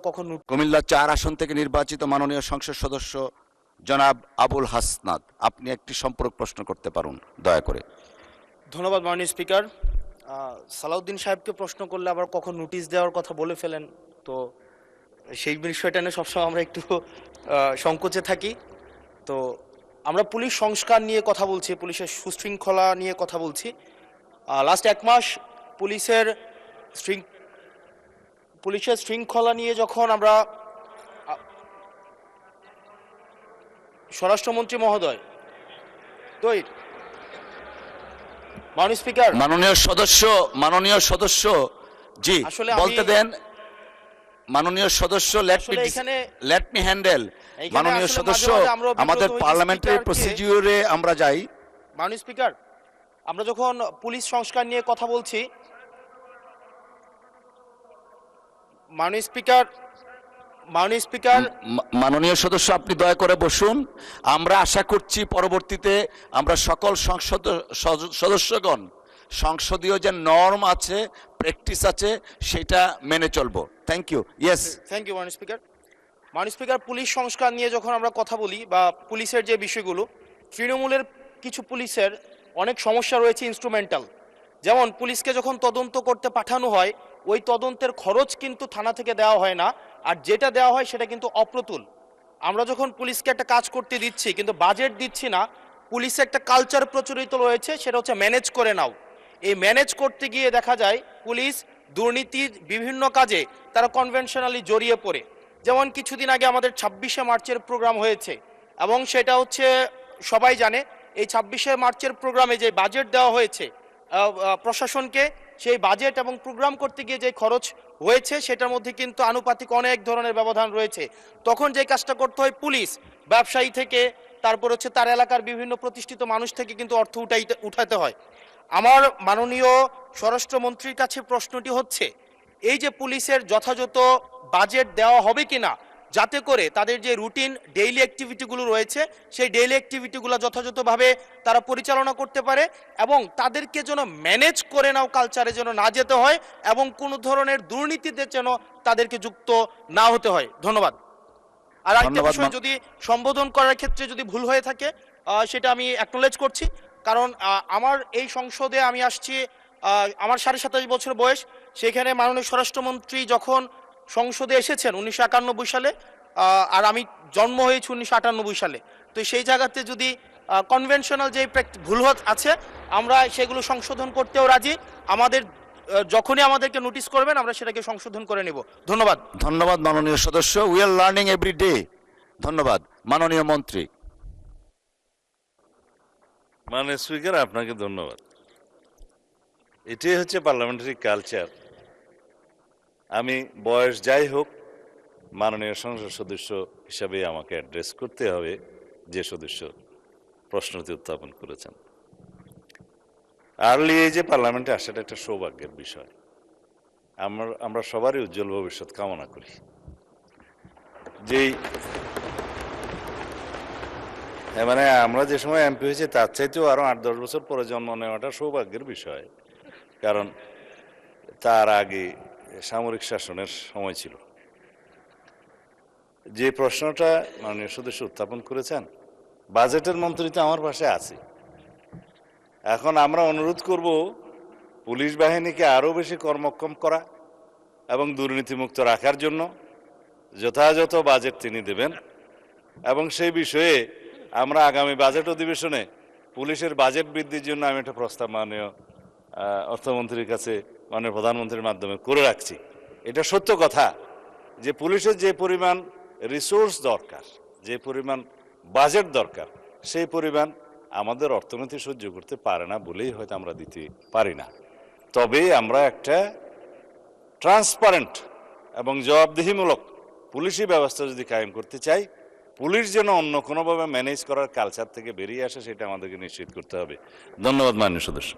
কখন কুমিল্লা ৪ আসন থেকে নির্বাচিত মাননীয় সংসদ সদস্য জনাব আবুল হাসনাত, আপনি একটি সম্পূরক প্রশ্ন করতে পারুন দয়া করে। ধন্যবাদ মাননীয় স্পিকার। সালাউদ্দিন সাহেবকে প্রশ্ন করলে আবার কখন নোটিশ দেওয়ার কথা বলে ফেলেন, তো সেই বিষয়টা নিয়ে সবসময় আমরা একটু সংকোচে থাকি। তো আমরা পুলিশ সংস্কার নিয়ে কথা বলছি, পুলিশের সুশৃঙ্খলা নিয়ে কথা বলছি। লাস্ট 1 মাস পুলিশের শৃঙ্খলা নিয়ে যখন আমরা স্বরাষ্ট্রমন্ত্রী মহোদয় মাননীয় স্পিকার, মাননীয় সদস্য জি আসলে বলতে দেন। মাননীয় সদস্য লেট মি হ্যান্ডেল। মাননীয় সদস্য, আমাদের পার্লামেন্টারি প্রসিডিউরে আমরা যাই। মাননীয় স্পিকার, আমরা যখন পুলিশ সংস্কার নিয়ে কথা বলছি, মাননীয় স্পিকার মাননীয় সদস্য আপনি দয়া করে বসুন। আমরা আশা করছি পরবর্তীতে আমরা সকল সদস্যগণ সংসদীয় যে নর্ম আছে, প্র্যাকটিস আছে, সেটা মেনে চলবো। Thank you. Yes, thank you মাননীয় স্পিকার। মাননীয় স্পিকার, পুলিশ সংস্কার নিয়ে যখন আমরা কথা বলি বা পুলিশের যে বিষয়গুলো, তৃণমূলের কিছু পুলিশের অনেক সমস্যা রয়েছে ইনস্ট্রুমেন্টাল। যেমন পুলিশকে যখন তদন্ত করতে পাঠানো হয়, ওই তদন্তের খরচ কিন্তু থানা থেকে দেওয়া হয় না, আর যেটা দেওয়া হয় সেটা কিন্তু অপ্রতুল। আমরা যখন পুলিশকে একটা কাজ করতে দিচ্ছি কিন্তু বাজেট দিচ্ছি না, পুলিশে একটা কালচার প্রচলিত রয়েছে, সেটা হচ্ছে ম্যানেজ করে নাও। এই ম্যানেজ করতে গিয়ে দেখা যায় পুলিশ দুর্নীতির বিভিন্ন কাজে তারা কনভেনশনালি জড়িয়ে পড়ে। যেমন কিছুদিন আগে আমাদের 26শে মার্চের প্রোগ্রাম হয়েছে, এবং সেটা হচ্ছে সবাই জানে, এই 26শে মার্চের প্রোগ্রামে যে বাজেট দেওয়া হয়েছে প্রশাসনকে, সেই বাজেট এবং প্রোগ্রাম করতে গিয়ে যে খরচ হয়েছে সেটার মধ্যে কিন্তু আনুপাতিক অনেক ধরনের ব্যবধান রয়েছে। তখন যে কাজটা করতে হয়, পুলিশ ব্যবসায়ী থেকে তারপর হচ্ছে তার এলাকার বিভিন্ন প্রতিষ্ঠিত মানুষ থেকে কিন্তু অর্থ উঠাতে হয়। আমার মাননীয় স্বরাষ্ট্রমন্ত্রীর কাছে প্রশ্নটি হচ্ছে, এই যে পুলিশের যথাযথ বাজেট দেওয়া হবে কিনা, যাতে করে তাদের যে রুটিন ডেইলি অ্যাক্টিভিটিগুলো রয়েছে সেই ডেইলি অ্যাক্টিভিটিগুলো যথাযথভাবে তারা পরিচালনা করতে পারে, এবং তাদেরকে যেন ম্যানেজ করে নাও কালচারে যেন না যেতে হয়, এবং কোনো ধরনের দুর্নীতিতে যেন তাদেরকে যুক্ত না হতে হয়। ধন্যবাদ। আর একটা বিষয়, যদি সম্বোধন করার ক্ষেত্রে যদি ভুল হয়ে থাকে সেটা আমি অ্যাকনোলেজ করছি, কারণ আমার এই সংসদে আমি আসছি, আমার 27.5 বছর বয়স। সেখানে মাননীয় স্বরাষ্ট্রমন্ত্রী যখন সংসদে এসেছেন 1991 সালে, আর আমি জন্ম হয়েছি 1998 সালে। তো সেই জায়গাতে যদি কনভেনশনাল যে ভুল আছে, আমরা সেগুলো সংশোধন করতেও রাজি। আমাদের যখনই আমাদেরকে নোটিশ করবেন আমরা সেটাকে সংশোধন করে নেব। ধন্যবাদ। ধন্যবাদ মাননীয় সদস্য। We are learning every day. ধন্যবাদ। মাননীয় মন্ত্রী। মাননীয় স্পিকার, আপনাকে ধন্যবাদ। এটাই হচ্ছে পার্লামেন্টারি কালচার। আমি বয়স যাই হোক, মাননীয় সংসদ সদস্য হিসাবে আমাকে অ্যাড্রেস করতে হবে যে সদস্য প্রশ্নটি উত্থাপন করেছেন। আর্লি এজে পার্লামেন্টে আসাটা একটা সৌভাগ্যের বিষয়। আমরা সবারই উজ্জ্বল ভবিষ্যৎ কামনা করি। যেই মানে আমরা যে সময় এমপি হয়েছি তার চাইতেও আরো 8-10 বছর পরে জন্ম নেওয়াটা সৌভাগ্যের বিষয়, কারণ তার আগে সামরিক শাসনের সময় ছিল। যে প্রশ্নটা মাননীয় সদস্য উত্থাপন করেছেন, বাজেটের মন্ত্রী তো আমার পাশে আছে। এখন আমরা অনুরোধ করব পুলিশ বাহিনীকে আরো বেশি কর্মক্ষম করা এবং দুর্নীতিমুক্ত রাখার জন্য যথাযথ বাজেট তিনি দেবেন, এবং সেই বিষয়ে আমরা আগামী বাজেট অধিবেশনে পুলিশের বাজেট বৃদ্ধির জন্য আমি একটা প্রস্তাব মাননীয় অর্থমন্ত্রীর কাছে, মাননীয় প্রধানমন্ত্রীর মাধ্যমে করে রাখছি। এটা সত্য কথা যে পুলিশের যে পরিমাণ রিসোর্স দরকার, যে পরিমাণ বাজেট দরকার, সেই পরিমাণ আমাদের অর্থনীতি সহ্য করতে পারে না বলেই হয়তো আমরা দিতে পারি না। তবে আমরা একটা ট্রান্সপারেন্ট এবং জবাবদিহিমূলক পুলিশি ব্যবস্থা যদি কায়েম করতে চাই, পুলিশ যেন অন্য কোনোভাবে ম্যানেজ করার কালচার থেকে বেরিয়ে আসে, সেটা আমাদেরকে নিশ্চিত করতে হবে। ধন্যবাদ মাননীয় সদস্য।